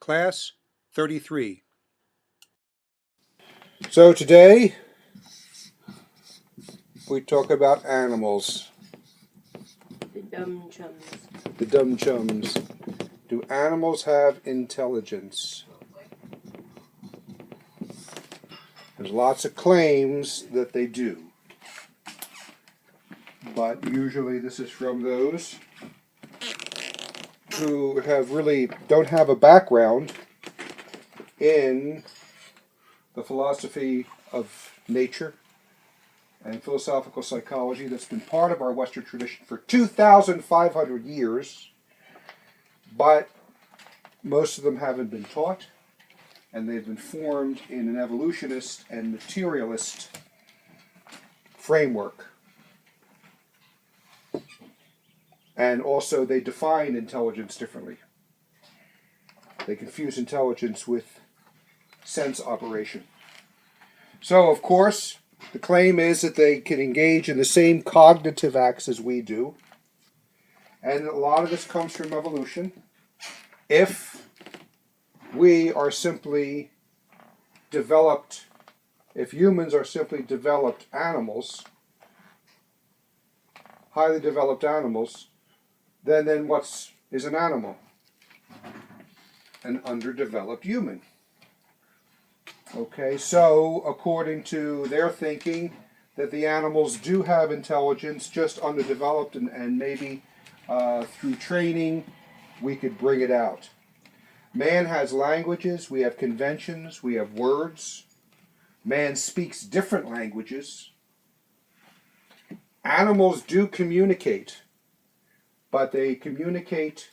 Class 33. So today we talk about animals. The dumb chums. The dumb chums. Do animals have intelligence? There's lots of claims that they do. But usually this is from those who don't have a background in the philosophy of nature and philosophical psychology that's been part of our Western tradition for 2,500 years, but most of them haven't been taught, and they've been formed in an evolutionist and materialist framework. And also they define intelligence differently. They confuse intelligence with sense operation. So, of course, the claim is that they can engage in the same cognitive acts as we do. And a lot of this comes from evolution. If we are simply developed, if humans are simply developed animals, highly developed animals, then what is an animal? An underdeveloped human. Okay, so according to their thinking, that the animals do have intelligence, just underdeveloped, and maybe through training we could bring it out. Man has languages, we have conventions, we have words. Man speaks different languages. Animals do communicate, but they communicate,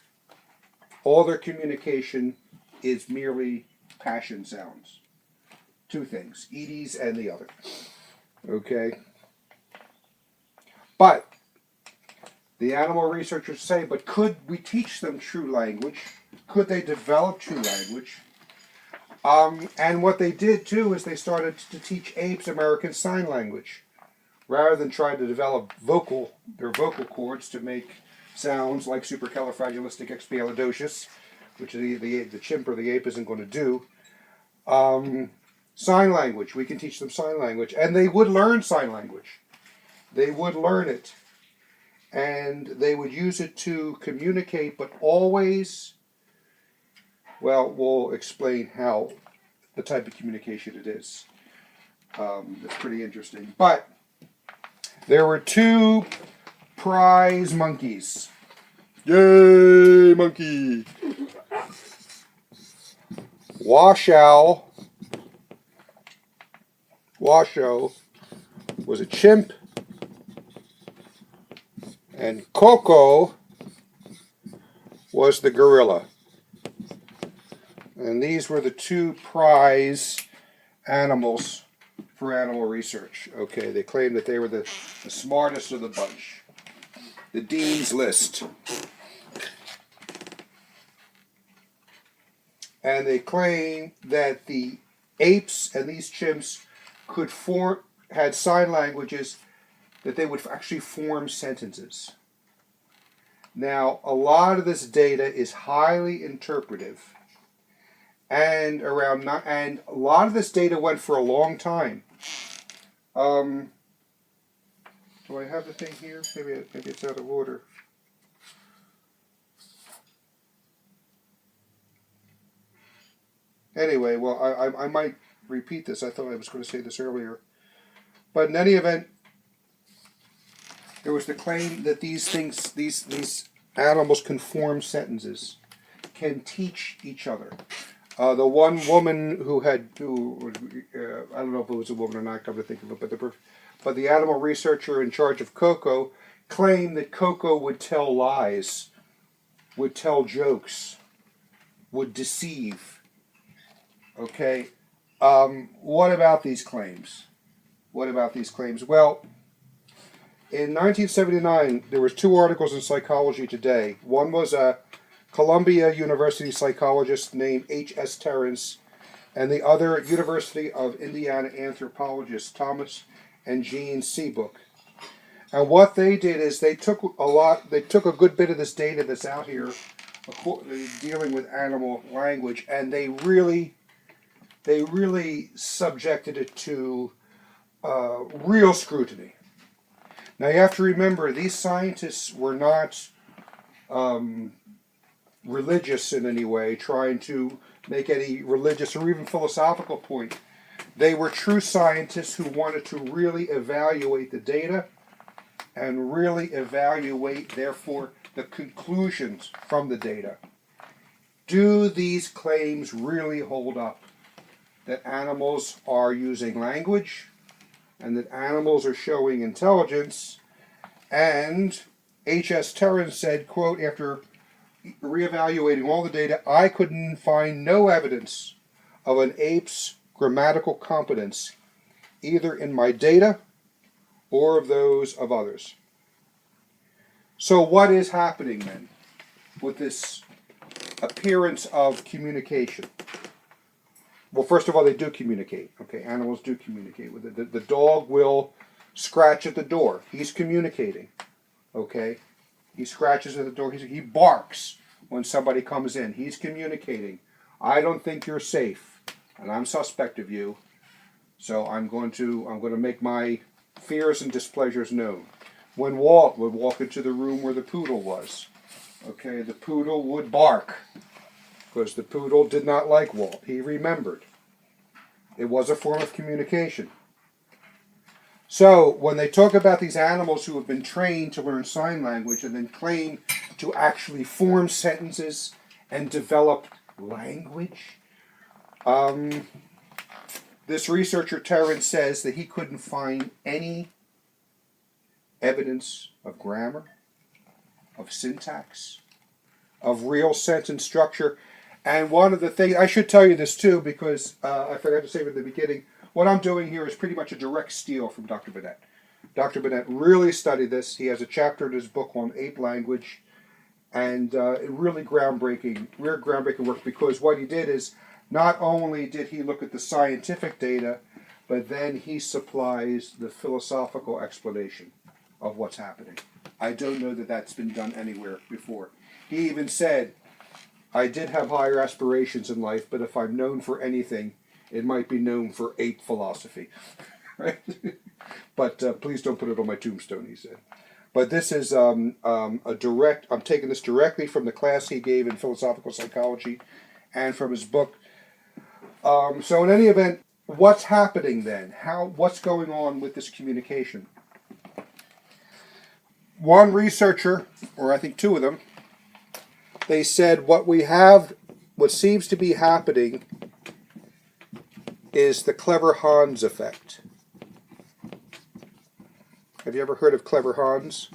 all their communication is merely passion sounds. Two things, Edie's and the other. Okay? But the animal researchers say, but could we teach them true language? Could they develop true language? And what they did too is they started to teach apes American Sign Language, rather than try to develop their vocal cords to make sounds like supercalifragilisticexpialidocious, which the chimp or the ape isn't going to do. Sign language, we can teach them sign language, and they would learn sign language. They would learn it, and they would use it to communicate, but always, well, we'll explain how, the type of communication it is. It's pretty interesting. But there were two prize monkeys. Yay, monkey! Washoe was a chimp, and Coco was the gorilla. And these were the two prize animals for animal research. Okay, they claimed that they were the smartest of the bunch. The Dean's List. And they claim that the apes and these chimps had sign languages that they would actually form sentences. Now, a lot of this data is highly interpretive, and a lot of this data went for a long time. Do I have the thing here? Maybe it's out of order. Anyway, well, I might repeat this. I thought I was going to say this earlier. But in any event, there was the claim that these animals can form sentences, can teach each other. The one woman I don't know if it was a woman or not, come to think of it, but the animal researcher in charge of Coco claimed that Coco would tell lies, would tell jokes, would deceive. Okay, what about these claims? Well, in 1979, there was two articles in Psychology Today. One was a Columbia University psychologist named H.S. Terrence, and the other University of Indiana anthropologist Thomas and Jean Seabook. And what they did is they took a good bit of this data that's out here dealing with animal language, and they really subjected it to real scrutiny. Now you have to remember, these scientists were not religious in any way, trying to make any religious or even philosophical point. They were true scientists who wanted to really evaluate the data and really evaluate, therefore, the conclusions from the data. Do these claims really hold up? That animals are using language, and that animals are showing intelligence. And H.S. Terran said, quote, after reevaluating all the data, I couldn't find no evidence of an ape's grammatical competence, either in my data or of those of others. So what is happening then with this appearance of communication? Well, first of all, they do communicate. Okay, animals do communicate with it. The dog will scratch at the door. He's communicating. Okay, he scratches at the door. He barks when somebody comes in. He's communicating. I don't think you're safe, and I'm suspect of you. So I'm going to make my fears and displeasures known. When Walt would walk into the room where the poodle was, okay, the poodle would bark, because the poodle did not like Walt. He remembered. It was a form of communication. So when they talk about these animals who have been trained to learn sign language and then claim to actually form sentences and develop language, this researcher, Terran, says that he couldn't find any evidence of grammar, of syntax, of real sentence structure. And one of the things, I should tell you this too, because I forgot to say it at the beginning, what I'm doing here is pretty much a direct steal from Dr. Bennett. Dr. Bennett really studied this. He has a chapter in his book on ape language, and really groundbreaking work, because what he did is, not only did he look at the scientific data, but then he supplies the philosophical explanation of what's happening. I don't know that that's been done anywhere before. He even said, I did have higher aspirations in life, but if I'm known for anything, it might be known for ape philosophy. Right? But please don't put it on my tombstone, he said. But this is I'm taking this directly from the class he gave in philosophical psychology and from his book. So in any event, what's happening then? What's going on with this communication? One researcher, or I think two of them, they said what seems to be happening is the clever Hans effect. Have you ever heard of clever Hans?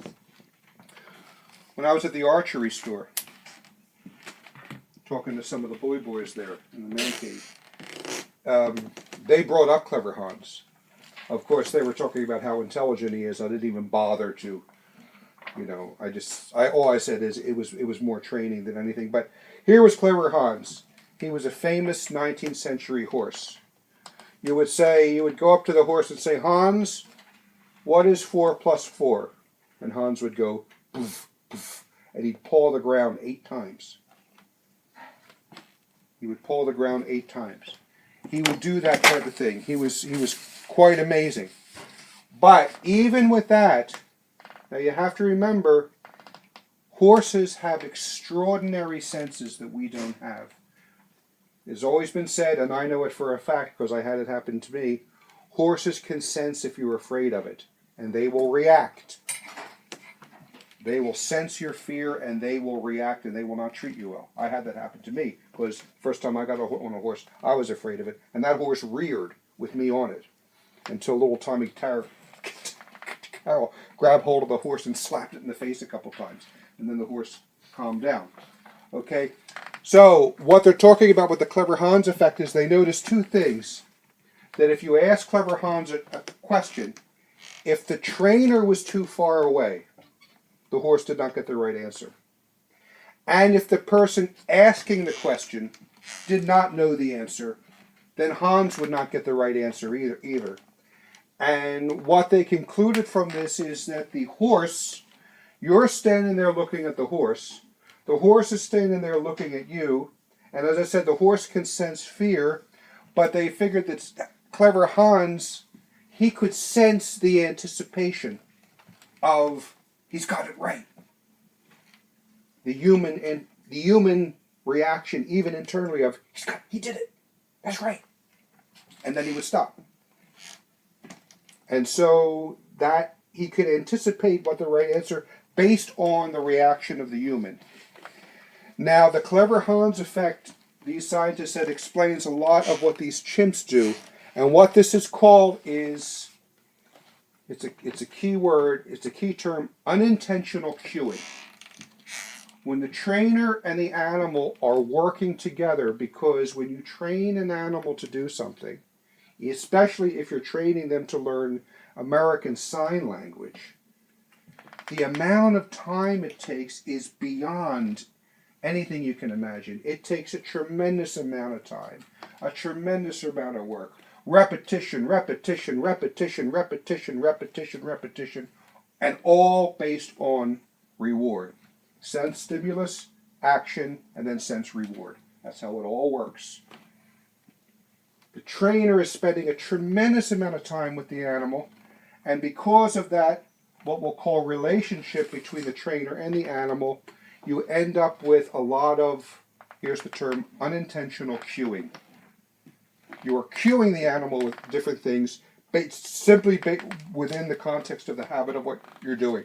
When I was at the archery store, talking to some of the bully boys there in the man cave, they brought up clever Hans. Of course, they were talking about how intelligent he is. I didn't even bother to, all I said is it was more training than anything. But here was clever Hans. He was a famous 19th century horse. You would go up to the horse and say, Hans, what is 4 plus 4? And Hans would go, poof, poof, and he'd paw the ground 8 times. He would paw the ground 8 times. He would do that type of thing. He was quite amazing. But even with that, now you have to remember, horses have extraordinary senses that we don't have. It's always been said, and I know it for a fact because I had it happen to me, horses can sense if you're afraid of it, and they will react. They will sense your fear, and they will react, and they will not treat you well. I had that happen to me, because first time I got on a horse, I was afraid of it, and that horse reared with me on it, until little Tommy Carroll grabbed hold of the horse and slapped it in the face a couple times, and then the horse calmed down. Okay? So, what they're talking about with the clever Hans effect is they notice 2 things. That if you ask clever Hans a question, if the trainer was too far away, the horse did not get the right answer. And if the person asking the question did not know the answer, then Hans would not get the right answer either. And what they concluded from this is that the horse, you're standing there looking at the The horse is standing there looking at you, and as I said, the horse can sense fear, but they figured that clever Hans, he could sense the anticipation of he's got it right. The human reaction, even internally, of he did it. That's right. And then he would stop. And so that he could anticipate what the right answer based on the reaction of the human. Now, the clever Hans effect, these scientists said, explains a lot of what these chimps do. And what this is called is, it's a key word, it's a key term, unintentional cueing. When the trainer and the animal are working together, because when you train an animal to do something, especially if you're training them to learn American Sign Language, the amount of time it takes is beyond anything you can imagine. It takes a tremendous amount of time, a tremendous amount of work. Repetition, repetition, repetition, repetition, repetition, repetition, and all based on reward. Sense stimulus, action, and then sense reward. That's how it all works. The trainer is spending a tremendous amount of time with the animal, and because of that, what we'll call relationship between the trainer and the animal, you end up with a lot of, here's the term, unintentional cueing. You are cueing the animal with different things, simply within the context of the habit of what you're doing.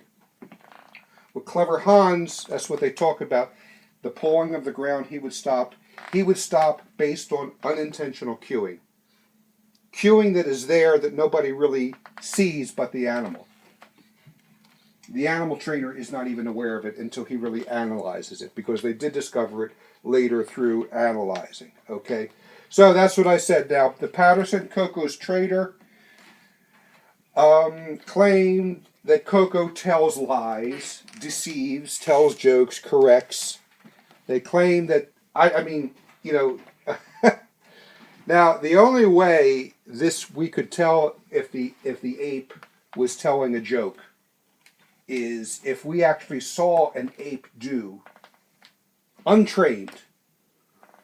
With clever Hans, that's what they talk about. The pawing of the ground, he would stop. He would stop based on unintentional cueing. Cueing that is there that nobody really sees but the animal. The animal trainer is not even aware of it until he really analyzes it, because they did discover it later through analyzing. Okay, so that's what I said. Now, the Patterson Coco's trader claimed that Coco tells lies, deceives, tells jokes, corrects. They claim that, now the only way we could tell if the ape was telling a joke is if we actually saw an ape do, untrained,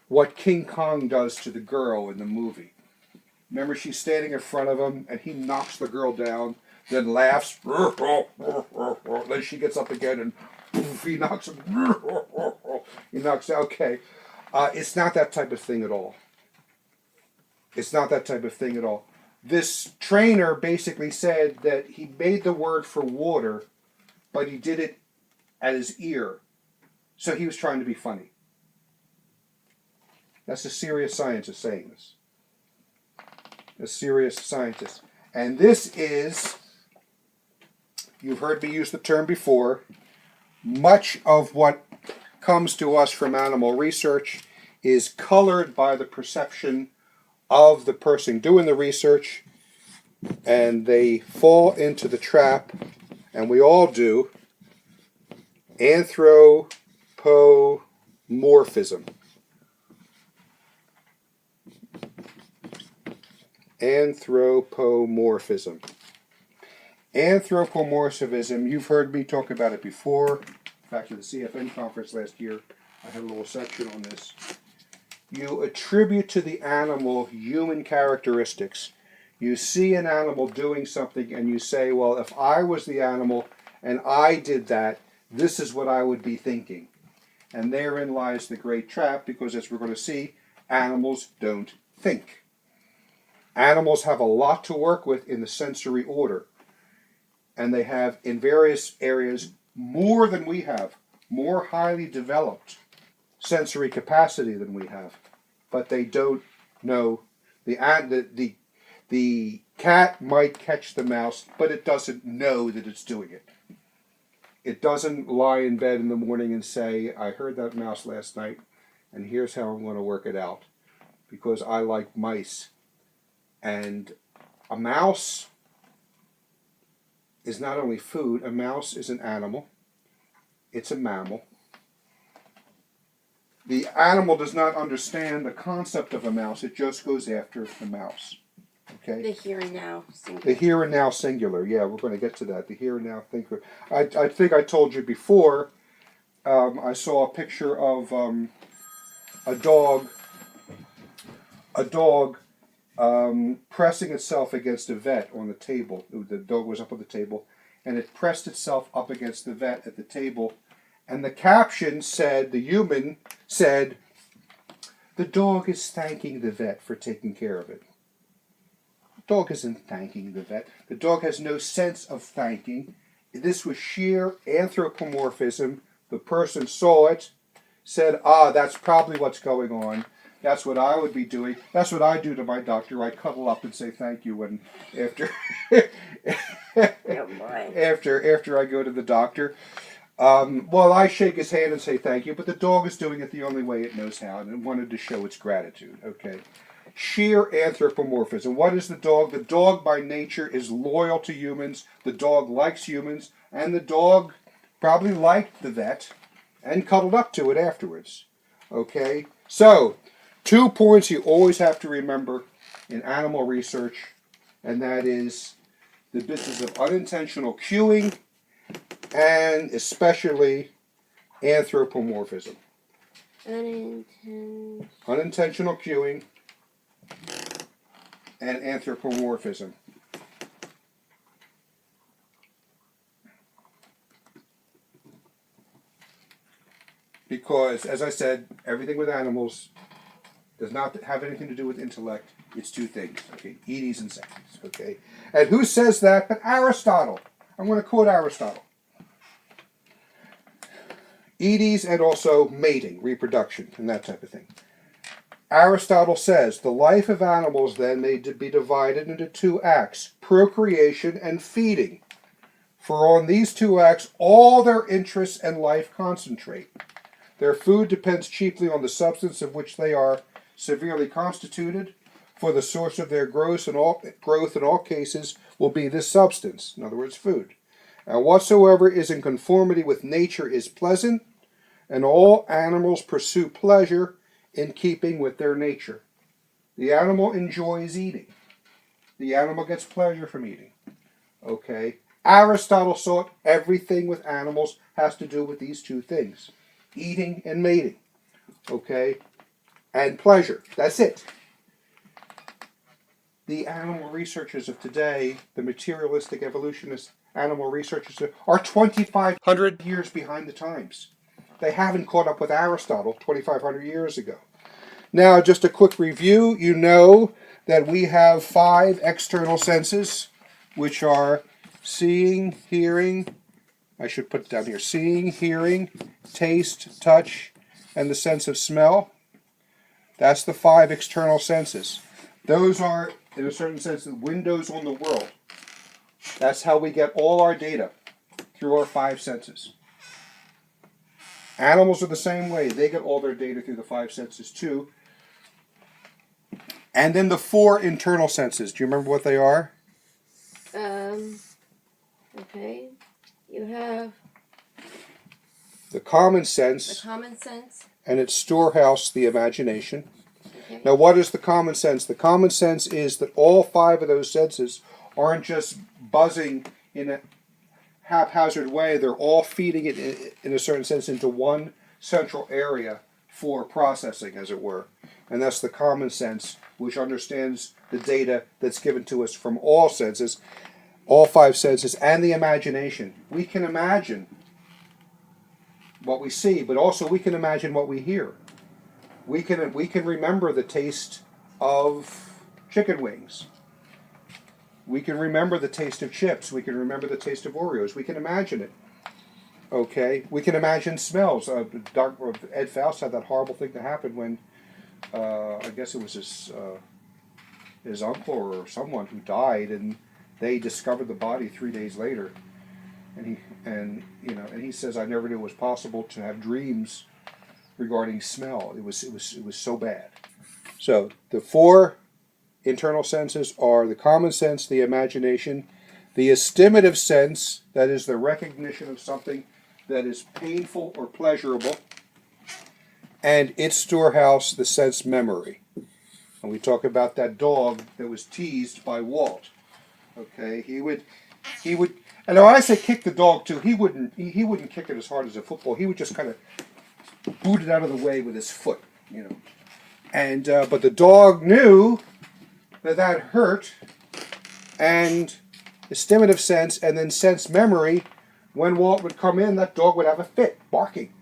what King Kong does to the girl in the movie. Remember, she's standing in front of him, and he knocks the girl down, then laughs, then she gets up again, and poof, he knocks him, he knocks out. Okay, it's not that type of thing at all. It's not that type of thing at all. This trainer basically said that he made the word for water, but he did it at his ear. So he was trying to be funny. That's a serious scientist saying this. A serious scientist. And this is, you've heard me use the term before, much of what comes to us from animal research is colored by the perception of the person doing the research, and they fall into the trap, and we all do, anthropomorphism. Anthropomorphism. Anthropomorphism, you've heard me talk about it before. In fact, at the CFN conference last year, I had a little section on this. You attribute to the animal human characteristics. You see an animal doing something and you say, well, if I was the animal and I did that, this is what I would be thinking. And therein lies the great trap, because as we're going to see, animals don't think. Animals have a lot to work with in the sensory order. And they have, in various areas, more than we have, more highly developed sensory capacity than we have. But they don't know. The cat might catch the mouse, but it doesn't know that it's doing it. It doesn't lie in bed in the morning and say, I heard that mouse last night, and here's how I'm going to work it out, because I like mice. And a mouse is not only food, a mouse is an animal. It's a mammal. The animal does not understand the concept of a mouse. It just goes after the mouse. Okay? The here and now singular. The here and now singular. Yeah, we're going to get to that. The here and now thinker. I think I told you before I saw a picture of a dog pressing itself against a vet on the table. The dog was up on the table, and it pressed itself up against the vet at the table. And the caption said, the human said, "The dog is thanking the vet for taking care of it." The dog isn't thanking the vet. The dog has no sense of thanking. This was sheer anthropomorphism. The person saw it, said, that's probably what's going on. That's what I would be doing. That's what I do to my doctor. I cuddle up and say thank you when after after I go to the doctor. Well, I shake his hand and say thank you, but the dog is doing it the only way it knows how and it wanted to show its gratitude. Okay. Sheer anthropomorphism. What is the dog? The dog by nature is loyal to humans. The dog likes humans, and the dog probably liked the vet and cuddled up to it afterwards. Okay? So, 2 points you always have to remember in animal research, and that is the business of unintentional cueing and especially anthropomorphism. Unintentional cueing and anthropomorphism. Because, as I said, everything with animals does not have anything to do with intellect. It's 2 things, okay? Edes and sex, okay? And who says that but Aristotle? I'm going to quote Aristotle. Edes and also mating, reproduction, and that type of thing. Aristotle says, the life of animals then may be divided into 2 acts, procreation and feeding. For on these 2 acts all their interests and life concentrate. Their food depends chiefly on the substance of which they are severely constituted, for the source of their growth in all cases will be this substance, in other words, food. And whatsoever is in conformity with nature is pleasant, and all animals pursue pleasure in keeping with their nature. The animal enjoys eating. The animal gets pleasure from eating. Okay? Aristotle thought everything with animals has to do with these 2 things. Eating and mating. Okay? And pleasure. That's it. The animal researchers of today, the materialistic evolutionist animal researchers, are 2,500 years behind the times. They haven't caught up with Aristotle 2,500 years ago. Now, just a quick review. You know that we have 5 external senses, which are seeing, hearing, I should put it down here, seeing, hearing, taste, touch, and the sense of smell. That's the 5 external senses. Those are, in a certain sense, the windows on the world. That's how we get all our data, through our 5 senses. Animals are the same way. They get all their data through the 5 senses too. And then the 4 internal senses. Do you remember what they are? Okay. You have the common sense. The common sense. And its storehouse, the imagination. Okay. Now, what is the common sense? The common sense is that all 5 of those senses aren't just buzzing in a haphazard way. They're all feeding it in a certain sense into one central area for processing, as it were. And that's the common sense, which understands the data that's given to us from all senses, all 5 senses, and the imagination. We can imagine what we see, but also we can imagine what we hear. We can remember the taste of chicken wings. We can remember the taste of chips. We can remember the taste of Oreos. We can imagine it. Okay? We can imagine smells. Ed Faust had that horrible thing that happened when, I guess it was his uncle or someone who died, and they discovered the body 3 days later. And he says, I never knew it was possible to have dreams regarding smell. It was so bad. So the 4 internal senses are the common sense, the imagination, the estimative sense, that is the recognition of something that is painful or pleasurable, and its storehouse, the sense memory. And we talk about that dog that was teased by Walt. Okay, he would And when I say kick the dog too, he wouldn't kick it as hard as a football. He would just kind of boot it out of the way with his foot, you know. And but the dog knew that hurt, and the stimulative sense, and then sense memory. When Walt would come in, that dog would have a fit, barking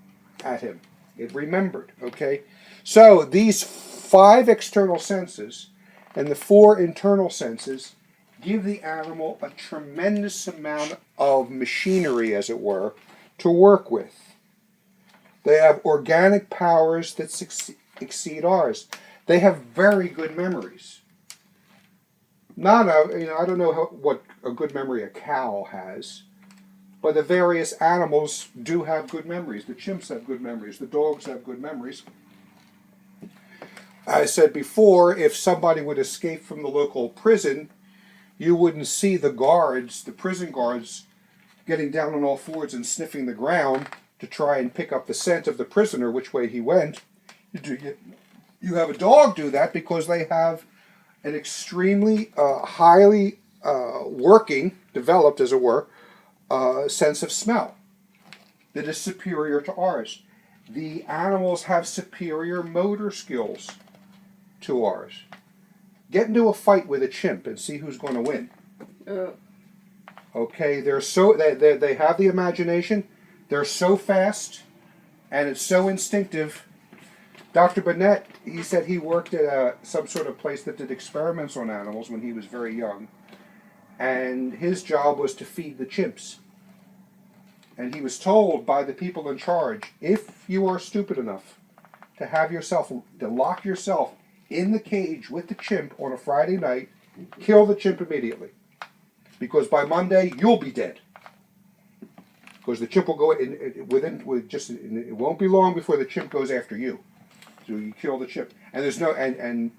at him. It remembered. Okay, so these 5 external senses and the 4 internal senses give the animal a tremendous amount of machinery, as it were, to work with. They have organic powers that exceed ours. They have very good memories. I don't know what a good memory a cow has, but the various animals do have good memories. The chimps have good memories. The dogs have good memories. I said before, if somebody would escape from the local prison, you wouldn't see the guards, the prison guards, getting down on all fours and sniffing the ground to try and pick up the scent of the prisoner, which way he went. You have a dog do that because they have an extremely highly working, developed as it were, sense of smell that is superior to ours. The animals have superior motor skills to ours. Get into a fight with a chimp and see who's going to win. Okay, they have the imagination. They're so fast, and it's so instinctive. Dr. Burnett, he said he worked at some sort of place that did experiments on animals when he was very young, and his job was to feed the chimps. And he was told by the people in charge, if you are stupid enough to lock yourself in the cage with the chimp on a Friday night, kill the chimp immediately. Because by Monday, you'll be dead. Because the chimp will go it won't be long before the chimp goes after you. So you kill the chimp. And there's no, and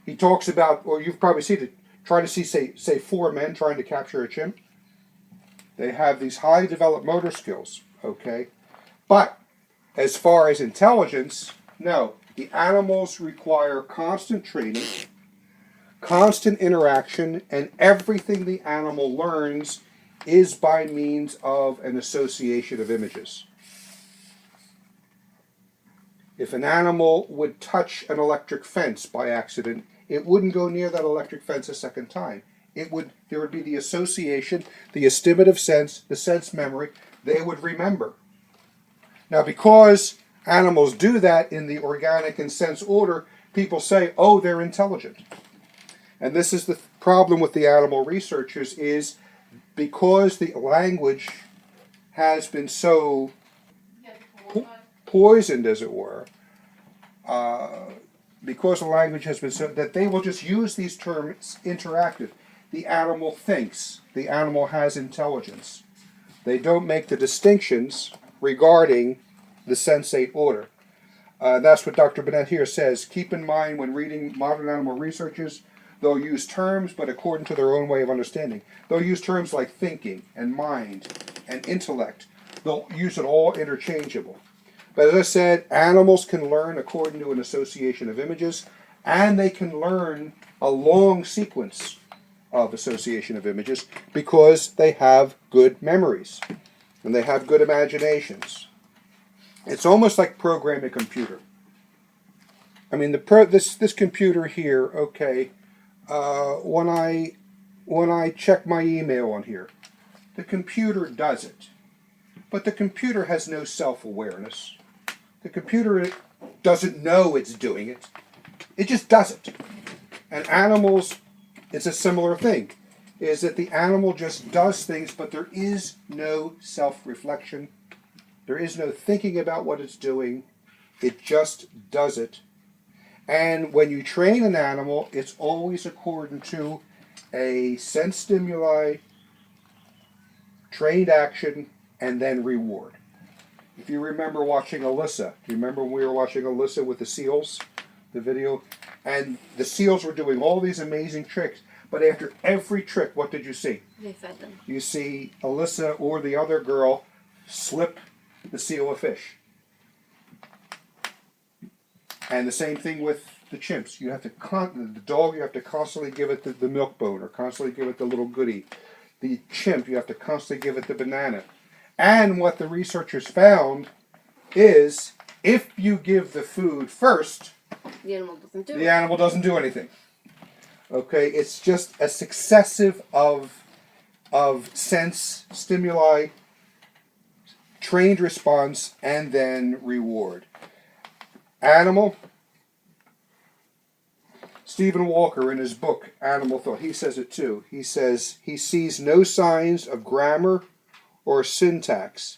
he talks about, or you've probably seen it, try to see, say 4 men trying to capture a chimp. They have these highly developed motor skills, okay? But as far as intelligence, no. The animals require constant training, constant interaction, and everything the animal learns is by means of an association of images. If an animal would touch an electric fence by accident, it wouldn't go near that electric fence a second time. There would be the association, the estimative sense, the sense memory. They would remember. Now, because animals do that in the organic and sense order, people say, oh, they're intelligent. And this is the problem with the animal researchers, is because the language has been so poisoned, as it were, because the language has been so, that they will just use these terms interactive. The animal thinks. The animal has intelligence. They don't make the distinctions regarding the sensate order. That's what Dr. Burnett here says. Keep in mind when reading modern animal researches, they'll use terms, but according to their own way of understanding. They'll use terms like thinking and mind and intellect. They'll use it all interchangeable. But as I said, animals can learn according to an association of images, and they can learn a long sequence of association of images because they have good memories and they have good imaginations. It's almost like programming a computer. I mean, this computer here, okay, when I check my email on here, the computer does it. But the computer has no self-awareness. The computer doesn't know it's doing it. It just does it. And animals, it's a similar thing, is that the animal just does things, but there is no self-reflection. There is no thinking about what it's doing. It just does it. And when you train an animal, it's always according to a sense stimuli, trained action, and then reward. If you remember watching Alyssa, do you remember when we were watching Alyssa with the seals, the video? And the seals were doing all these amazing tricks, but after every trick, what did you see? They fed them. You see Alyssa or the other girl slip the seal a fish. And the same thing with the chimps. You have to the dog. You have to constantly give it the milk bone, or constantly give it the little goodie. The chimp, you have to constantly give it the banana. And what the researchers found is if you give the food first, The animal doesn't do the it. animal doesn't do anything. Okay, it's just a successive of sense, stimuli, trained response, and then reward. Animal. Stephen Walker, in his book Animal Thought, he says it too. He says he sees no signs of grammar or syntax.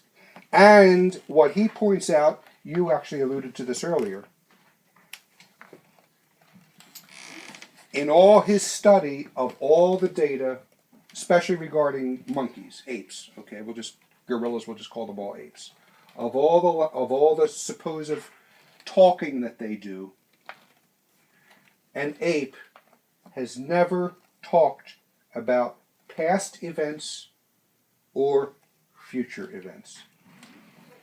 And what he points out, you actually alluded to this earlier, in all his study of all the data, especially regarding monkeys, apes, okay, gorillas, we'll just call them all apes, of all the supposed talking that they do, an ape has never talked about past events or future events,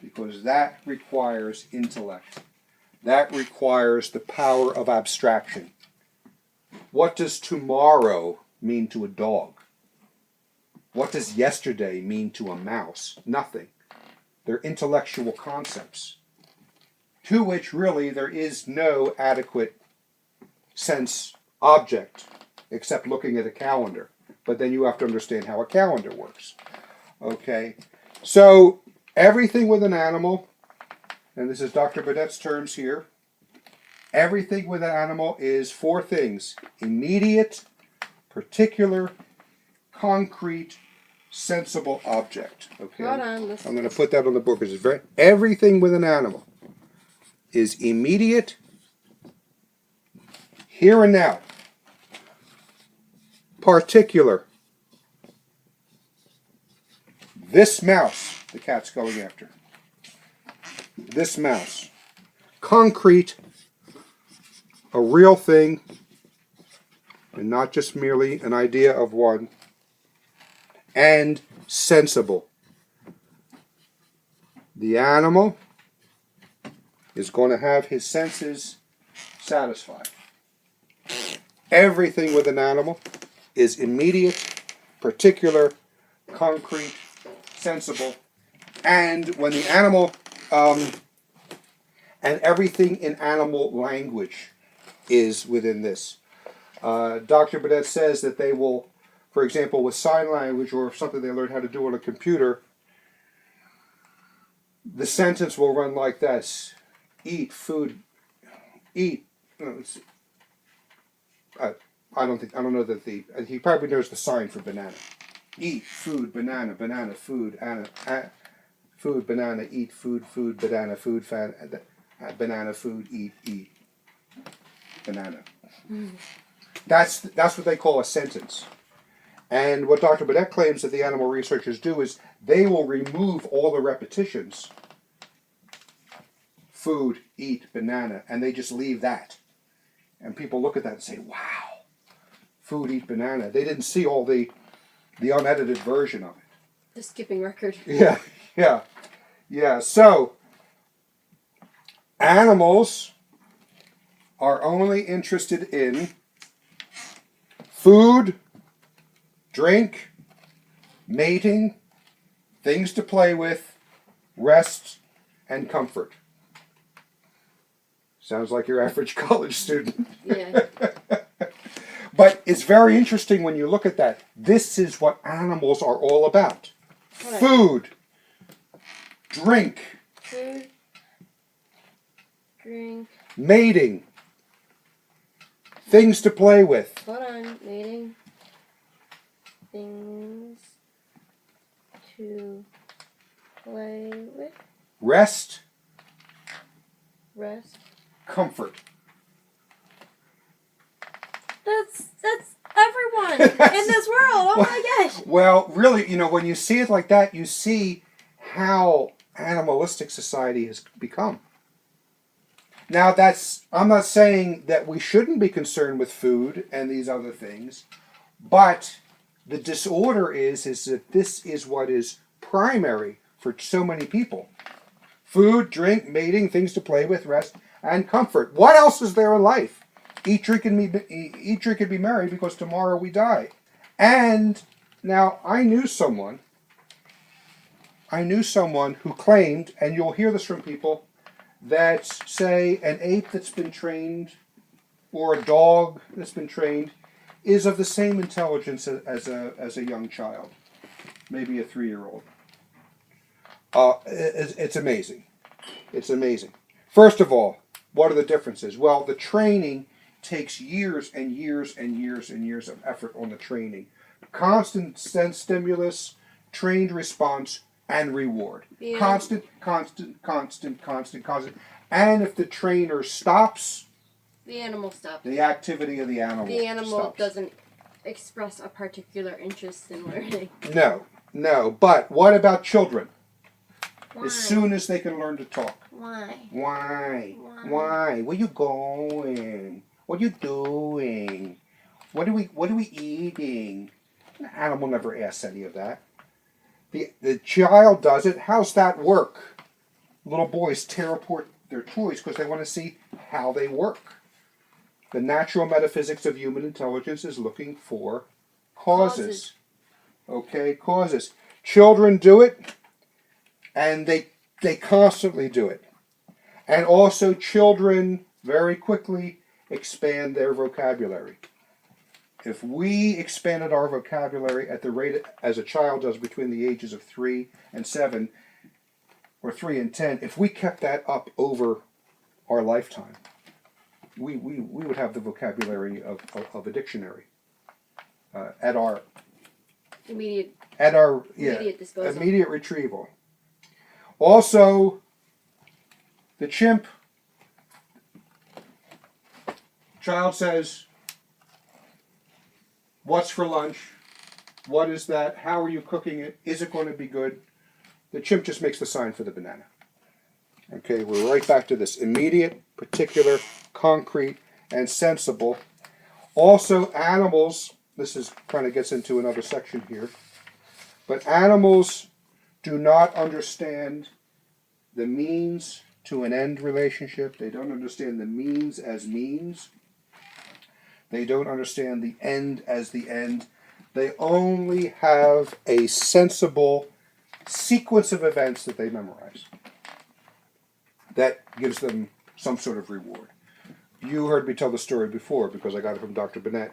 because that requires intellect. That requires the power of abstraction. What does tomorrow mean to a dog? What does yesterday mean to a mouse? Nothing. They're intellectual concepts, to which really there is no adequate sense object except looking at a calendar. But then you have to understand how a calendar works. Okay, so everything with an animal, and this is Dr. Burdett's terms here, everything with an animal is four things: immediate, particular, concrete, sensible object. Okay, Hold on, I'm going to put that on the book. It's everything with an animal is immediate, here and now, particular. This mouse, the cat's going after. This mouse. Concrete, a real thing, and not just merely an idea of one. And sensible. The animal is going to have his senses satisfied. Everything with an animal is immediate, particular, concrete, sensible, and when the animal, and everything in animal language is within this. Dr. Burdett says that they will, for example, with sign language or something they learn how to do on a computer, the sentence will run like this: eat, food, eat. I don't know that he probably knows the sign for banana. Eat, food, banana, banana, food, food, banana, eat, food, food, banana, food, banana, food, eat, banana. That's what they call a sentence. And what Dr. Burdett claims that the animal researchers do is they will remove all the repetitions. Food, eat, banana, and they just leave that. And people look at that and say, wow, food, eat, banana. They didn't see all the unedited version of it. The skipping record. Yeah. So, animals are only interested in food, drink, mating, things to play with, rest, and comfort. Sounds like your average college student. Yeah. But it's very interesting when you look at that. This is what animals are all about. What? Food, drink, Food, drink, mating, things to play with. hold on, mating, things to play with, Rest, rest. comfort. That's everyone in this world. Oh my gosh. Well, really, when you see it like that, you see how animalistic society has become. Now, I'm not saying that we shouldn't be concerned with food and these other things, but the disorder is that this is what is primary for so many people. Food, drink, mating, things to play with, rest, and comfort. What else is there in life? Eat, drink, and be merry, because tomorrow we die. And Now, I knew someone who claimed, and you'll hear this from people, that, say, an ape that's been trained or a dog that's been trained is of the same intelligence as a young child, maybe a 3-year-old. It's amazing. It's amazing. First of all, what are the differences? Well, the training takes years and years and years and years of effort on the training. Constant sense stimulus, trained response, and reward. Yeah. Constant. And if the trainer stops, The animal stops. the activity of the animal The animal stops. doesn't express a particular interest in learning. No. But what about children? Why? As soon as they can learn to talk. Why? Why? Where you going? What you doing? What are we eating? An animal never asks any of that. The child does it. How's that work? Little boys tear apart their toys because they want to see how they work. The natural metaphysics of human intelligence is looking for causes. Okay, causes. Children do it, and they constantly do it. And also children very quickly expand their vocabulary. If we expanded our vocabulary at the rate as a child does between the ages of 3 and 7, or 3 and 10, if we kept that up over our lifetime, we would have the vocabulary of a dictionary at our Immediate disposal. immediate retrieval. Also, the chimp. Child says, "What's for lunch? What is that? How are you cooking it? Is it going to be good?" The chimp just makes the sign for the banana. Okay, we're right back to this immediate, particular, concrete, and sensible. Also, animals, this is kind of gets into another section here, but animals do not understand the means to an end relationship. They don't understand the means as means. They don't understand the end as the end. They only have a sensible sequence of events that they memorize. That gives them some sort of reward. You heard me tell the story before because I got it from Dr. Bennett.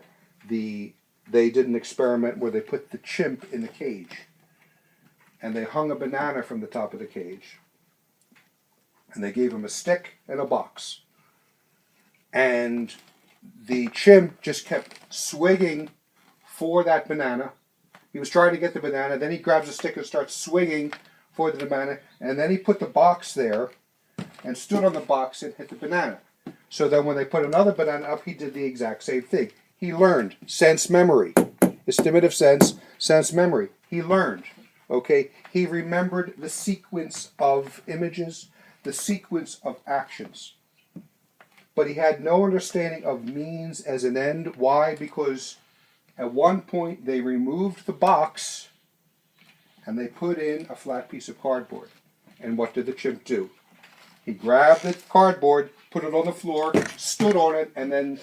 They did an experiment where they put the chimp in the cage and they hung a banana from the top of the cage and they gave him a stick and a box. And the chimp just kept swinging for that banana. He was trying to get the banana, then he grabs a stick and starts swinging for the banana, and then he put the box there and stood on the box and hit the banana. So then when they put another banana up, he did the exact same thing. He learned sense memory. Estimative sense memory. He learned. Okay? He remembered the sequence of images, the sequence of actions. But he had no understanding of means as an end. Why? Because at one point they removed the box and they put in a flat piece of cardboard. And what did the chimp do? He grabbed the cardboard, put it on the floor, stood on it, and then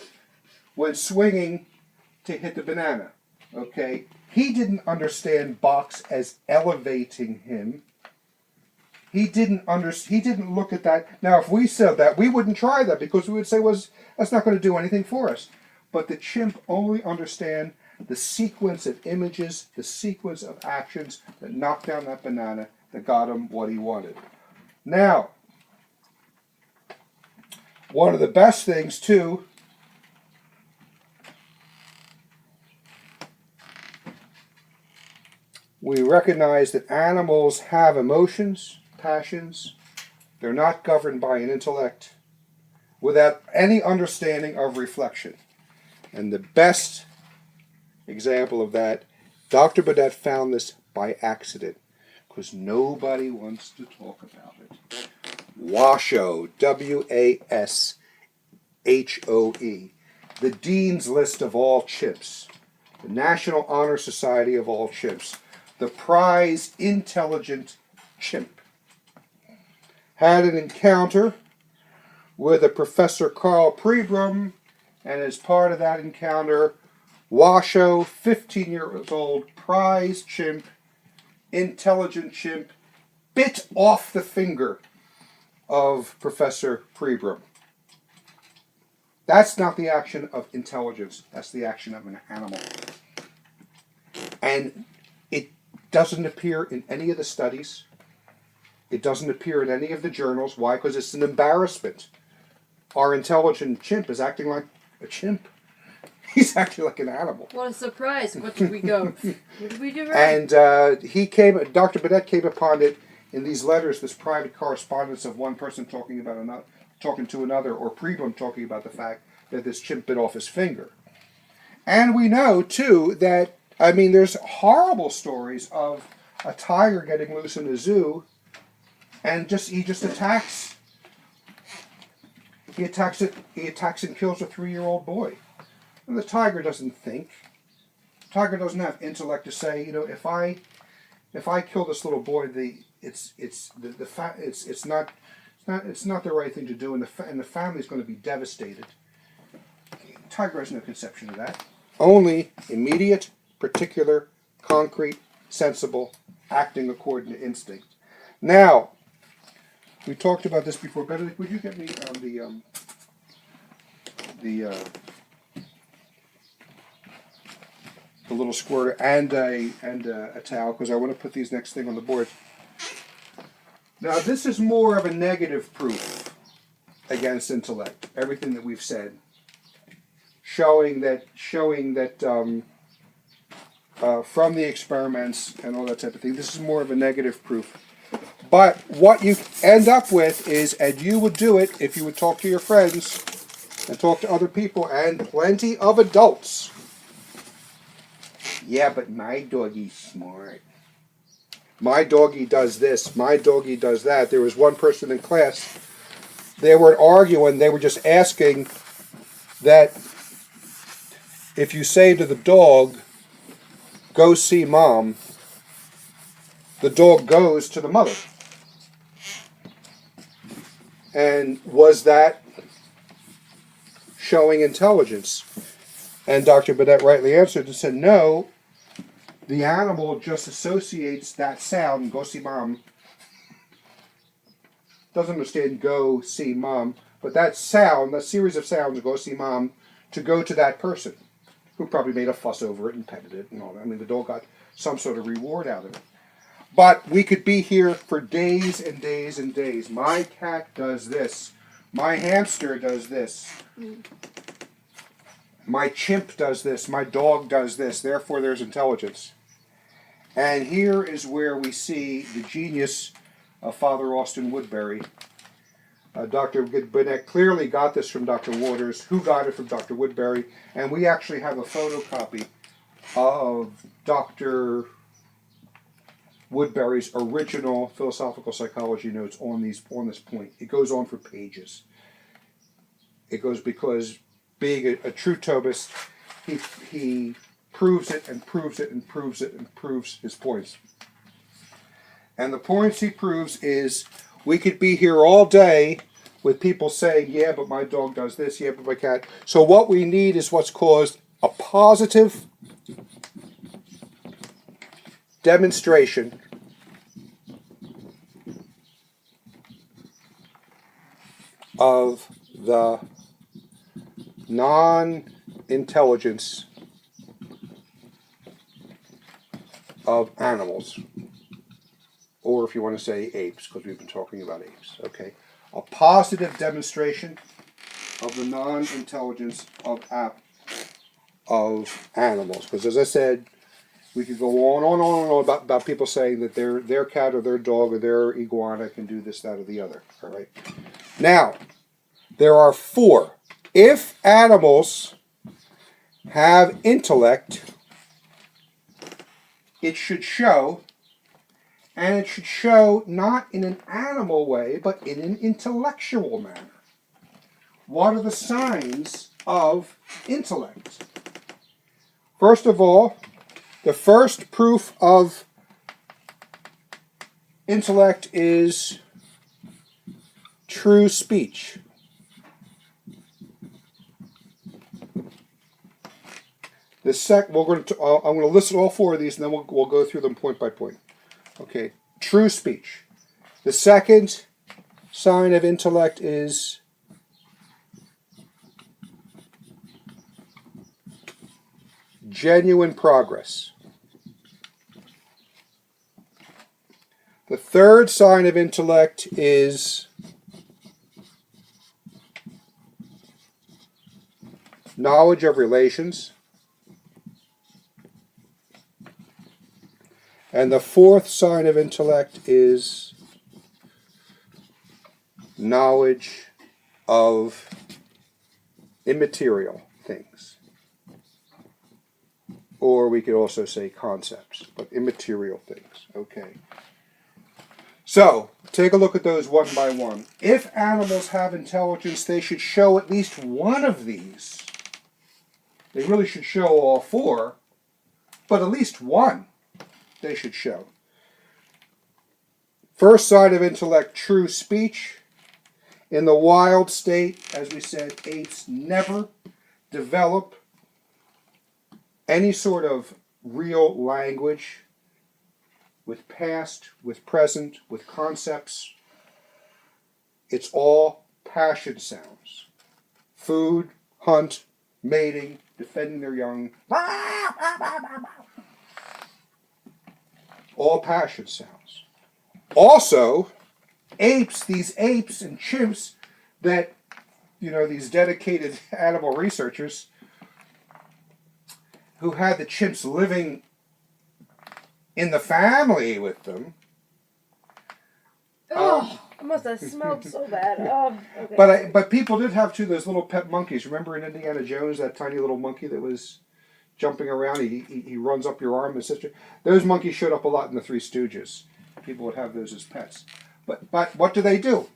went swinging to hit the banana. Okay? He didn't understand box as elevating him. He didn't look at that. Now, if we said that, we wouldn't try that because we would say, well, that's not going to do anything for us. But the chimp only understand the sequence of images, the sequence of actions that knocked down that banana, that got him what he wanted. Now, one of the best things, too, we recognize that animals have emotions, passions. They're not governed by an intellect without any understanding of reflection. And the best example of that, Dr. Bennett found this by accident because nobody wants to talk about it. Washoe, W-A-S-H-O-E, the Dean's List of all chimps, the National Honor Society of all chimps, the prize intelligent chimp, had an encounter with a Professor Carl Pribram, and as part of that encounter Washoe, 15 years old, prize chimp, intelligent chimp, bit off the finger of Professor Prebrum. That's not the action of intelligence. That's the action of an animal. And it doesn't appear in any of the studies. It doesn't appear in any of the journals. Why? Because it's an embarrassment. Our intelligent chimp is acting like a chimp. He's acting like an animal. What a surprise. What did we go? What did we do wrong? And Dr. Bennett came upon it in these letters, this private correspondence of one person talking to another, or Prebrum talking about the fact that this chimp bit off his finger. And we know, too, that, there's horrible stories of a tiger getting loose in a zoo, and he just attacks. He attacks and kills a 3-year-old boy. And the tiger doesn't think. The tiger doesn't have intellect to say, if I kill this little boy, it's not the right thing to do, and the family's going to be devastated. Tiger has no conception of that. Only immediate, particular, concrete, sensible, acting according to instinct. Now, we talked about this before. Benedict, would you get me the little squirter and a towel, because I want to put these next thing on the board. Now, this is more of a negative proof against intellect. Everything that we've said, showing that from the experiments and all that type of thing. This is more of a negative proof. But what you end up with is, and you would do it if you would talk to your friends and talk to other people and plenty of adults. Yeah, but my doggy's smart. My doggy does this. My doggy does that. There was one person in class, they weren't arguing, they were just asking that if you say to the dog, go see mom, the dog goes to the mother. And was that showing intelligence? And Dr. Bennett rightly answered and said, no, the animal just associates that sound, go see mom. Doesn't understand go see mom, but that sound, that series of sounds, go see mom, to go to that person, who probably made a fuss over it and petted it and all that. The dog got some sort of reward out of it. But we could be here for days and days and days. My cat does this. My hamster does this. My chimp does this. My dog does this. Therefore, there's intelligence. And here is where we see the genius of Father Austin Woodbury. Dr. Bennett clearly got this from Dr. Waters, who got it from Dr. Woodbury, and we actually have a photocopy of Dr. Woodbury's original philosophical psychology notes on this point. It goes on for pages. It goes because, being a true Thomist, he proves it and proves it and proves it and proves his points. And the points he proves is, we could be here all day with people saying, yeah, but my dog does this, yeah, but my cat. So what we need is what's called a positive demonstration of the non-intelligence of animals. Or if you want to say apes, because we've been talking about apes, okay? A positive demonstration of the non-intelligence of animals. Because as I said, we could go on and on about people saying that their cat or their dog or their iguana can do this, that, or the other. All right. Now, there are 4. If animals have intellect, it should show, and it should show not in an animal way, but in an intellectual manner. What are the signs of intellect? First of all, the first proof of intellect is true speech. I'm going to list all four of these, and then we'll go through them point by point. Okay, true speech. The second sign of intellect is genuine progress. The third sign of intellect is knowledge of relations. And the fourth sign of intellect is knowledge of immaterial things. Or we could also say concepts, but immaterial things. Okay. So, take a look at those one by one. If animals have intelligence, they should show at least one of these. They really should show all four, but at least one they should show. First sign of intellect, true speech. In the wild state, as we said, apes never develop any sort of real language with past, with present, with concepts. It's all passion sounds. Food, hunt, mating, defending their young. All passion sounds. Also, these apes and chimps that, these dedicated animal researchers who had the chimps living in the family with them. Oh, it must have smelled so bad. Okay. But people did have those little pet monkeys. Remember in Indiana Jones, that tiny little monkey that was jumping around? He runs up your arm and sister. Those monkeys showed up a lot in the Three Stooges. People would have those as pets. But what do?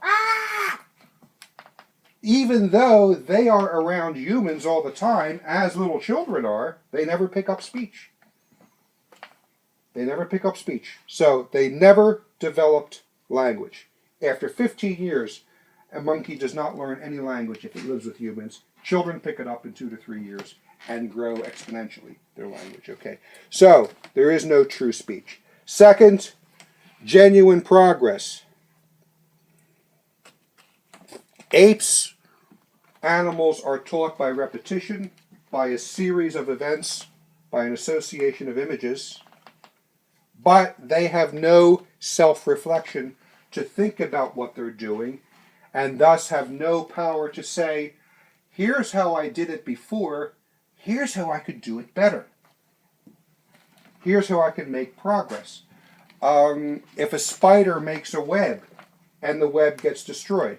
Even though they are around humans all the time, as little children are, they never pick up speech. They never pick up speech. So they never developed language. After 15 years, a monkey does not learn any language if it lives with humans. Children pick it up in 2 to 3 years and grow exponentially their language. Okay, so there is no true speech. Second, genuine progress. Apes, animals are taught by repetition, by a series of events, by an association of images, but they have no self-reflection to think about what they're doing, and thus have no power to say, here's how I did it before, here's how I could do it better. Here's how I can make progress. If a spider makes a web and the web gets destroyed,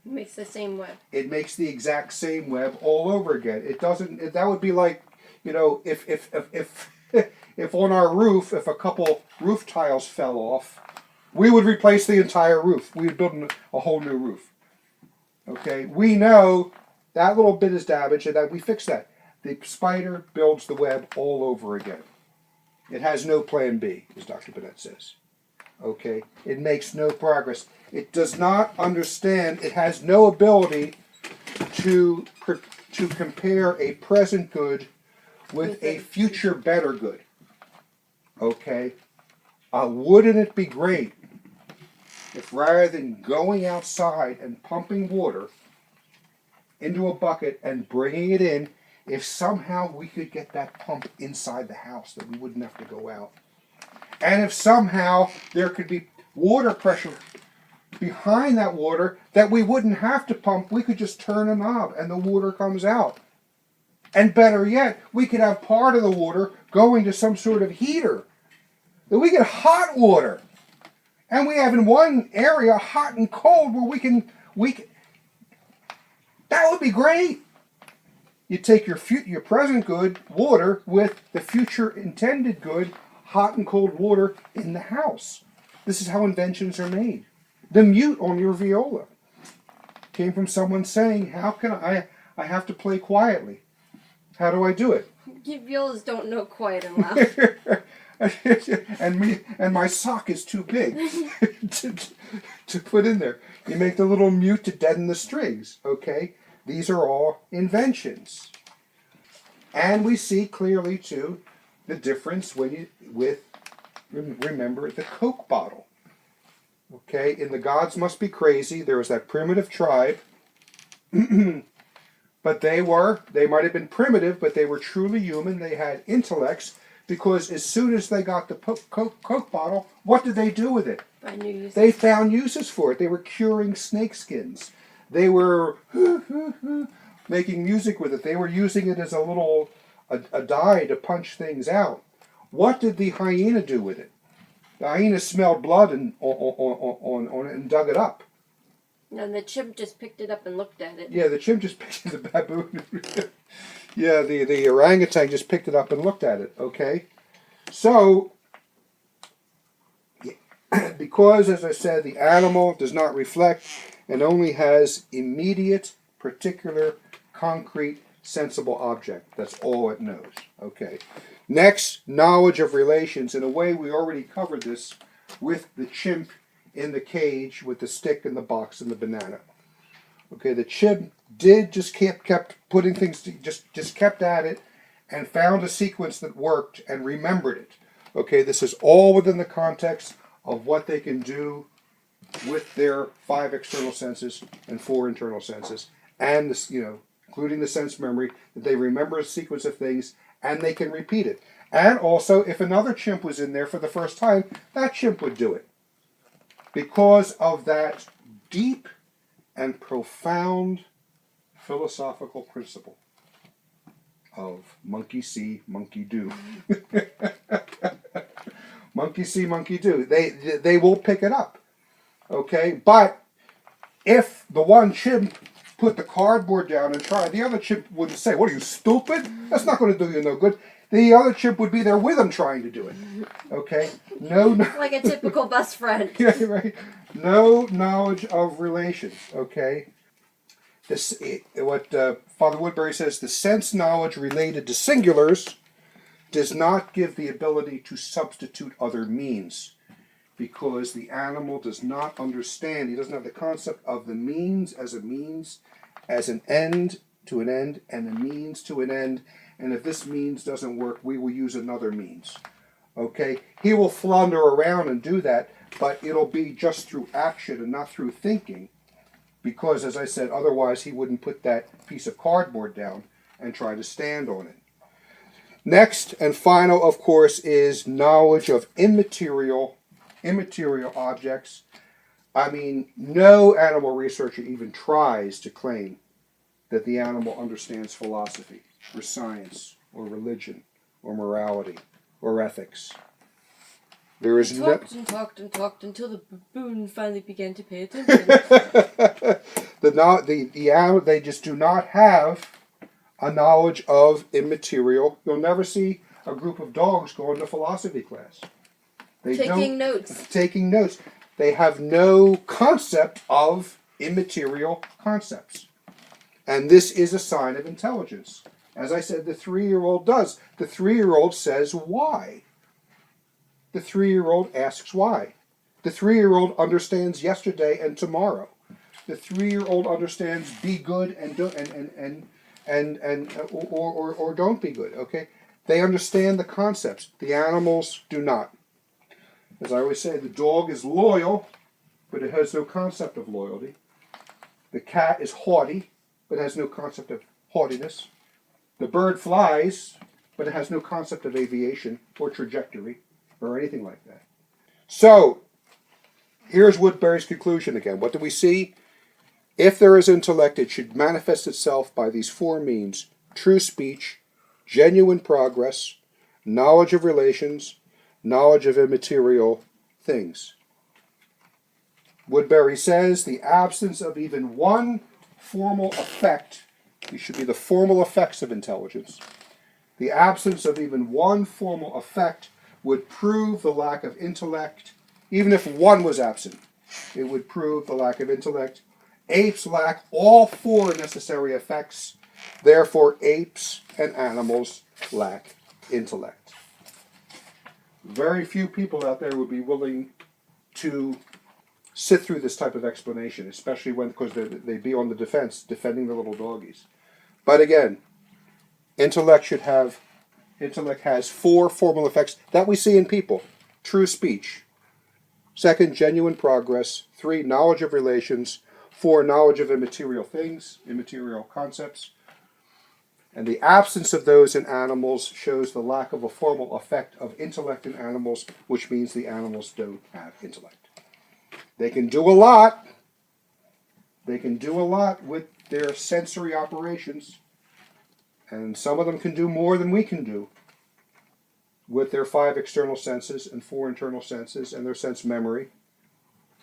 It makes the same web. it makes the exact same web all over again. It doesn't. That would be like, if on our roof, if a couple roof tiles fell off, we would replace the entire roof. We would build a whole new roof. Okay, we know that little bit is damaged and that we fix that. The spider builds the web all over again. It has no plan B, as Dr. Bennett says. Okay, it makes no progress. It does not understand. It has no ability to compare a present good with a future better good. Okay, wouldn't it be great if rather than going outside and pumping water into a bucket and bringing it in, if somehow we could get that pump inside the house, that we wouldn't have to go out. And if somehow there could be water pressure behind that water that we wouldn't have to pump, we could just turn a knob and the water comes out. And better yet, we could have part of the water going to some sort of heater. That we get hot water. And we have in one area hot and cold where we can that would be great. You take your present good, water, with the future intended good, hot and cold water in the house. This is how inventions are made. The mute on your viola came from someone saying, how can I have to play quietly. How do I do it? Violas don't know quiet and loud. and my sock is too big to put in there. You make the little mute to deaden the strings, okay? These are all inventions. And we see clearly, too, the difference remember, the Coke bottle. Okay, in the Gods Must Be Crazy, there was that primitive tribe, but they might have been primitive, but they were truly human. They had intellects, because as soon as they got the Coke bottle, what did they do with it? They found uses for it. They were curing snake skins. They were making music with it. They were using it as a die to punch things out. What did the hyena do with it? The hyena smelled blood on it and dug it up. And the chimp just picked it up and looked at it. Yeah, the chimp just picked the baboon. Yeah, the orangutan just picked it up and looked at it. Okay, so because, as I said, the animal does not reflect and only has immediate, particular, concrete, sensible object. That's all it knows. Okay. Next, knowledge of relations. In a way, we already covered this with the chimp in the cage with the stick and the box and the banana. Okay, the chimp just kept putting things, just kept at it and found a sequence that worked and remembered it. Okay, this is all within the context of what they can do with their 5 external senses and 4 internal senses, and this, including the sense memory, that they remember a sequence of things and they can repeat it. And also, if another chimp was in there for the first time, that chimp would do it, because of that deep and profound philosophical principle of monkey see, monkey do. Monkey see, monkey do. They will pick it up. Okay? But if the one chimp put the cardboard down and tried, the other chimp wouldn't say, "What are you, stupid? That's not going to do you no good." The other chimp would be there with him trying to do it. Okay? No. Like a typical best friend. Yeah, right. No knowledge of relations. Okay? What Father Woodbury says, the sense knowledge related to singulars does not give the ability to substitute other means, because the animal does not understand. He doesn't have the concept of the means, as an end to an end, and a means to an end. And if this means doesn't work, we will use another means. Okay? He will flounder around and do that, but it'll be just through action and not through thinking. Because, as I said, otherwise he wouldn't put that piece of cardboard down and try to stand on it. Next and final, of course, is knowledge of immaterial objects. I mean, no animal researcher even tries to claim that the animal understands philosophy, or science, or religion, or morality, or ethics. There is talked until the baboon finally began to pay attention. They just do not have a knowledge of immaterial. You'll never see a group of dogs going to philosophy class. Taking notes. They have no concept of immaterial concepts. And this is a sign of intelligence. As I said, the 3-year-old does. The 3-year-old says why. The 3-year-old asks why. The 3-year-old understands yesterday and tomorrow. The 3-year-old understands be good and do, or don't be good. Okay, they understand the concepts. The animals do not. As I always say, the dog is loyal, but it has no concept of loyalty. The cat is haughty, but has no concept of haughtiness. The bird flies, but it has no concept of aviation or trajectory or anything like that. So, here's Woodbury's conclusion again. What do we see? If there is intellect, it should manifest itself by these 4 means: true speech, genuine progress, knowledge of relations, knowledge of immaterial things. Woodbury says the absence of even one formal effect, these should be the formal effects of intelligence, the absence of even one formal effect would prove the lack of intellect. Even if one was absent, it would prove the lack of intellect. Apes lack all 4 necessary effects. Therefore, apes and animals lack intellect. Very few people out there would be willing to sit through this type of explanation, especially because they'd be on the defense, defending the little doggies. But again, Intellect has 4 formal effects that we see in people. True speech. 2nd, genuine progress. 3, knowledge of relations. 4, knowledge of immaterial things, immaterial concepts. And the absence of those in animals shows the lack of a formal effect of intellect in animals, which means the animals don't have intellect. They can do a lot. They can do a lot with their sensory operations. And some of them can do more than we can do with their 5 external senses and 4 internal senses and their sense memory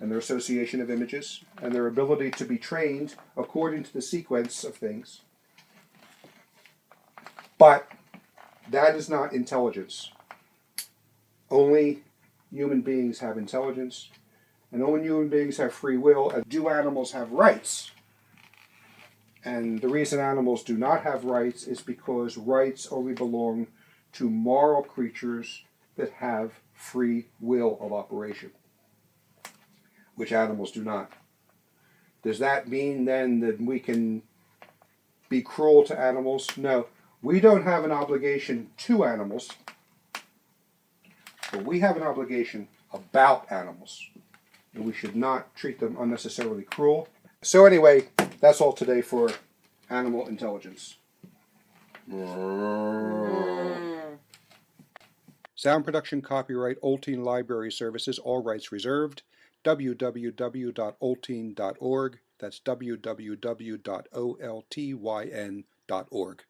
and their association of images and their ability to be trained according to the sequence of things. But that is not intelligence. Only human beings have intelligence, and only human beings have free will. And do animals have rights? And the reason animals do not have rights is because rights only belong to moral creatures that have free will of operation, which animals do not. Does that mean then that we can be cruel to animals? No. We don't have an obligation to animals, but we have an obligation about animals. And we should not treat them unnecessarily cruel. So anyway, that's all today for animal intelligence. Sound production copyright Oltene Library Services, all rights reserved. www.oltene.org. That's www.oltyn.org.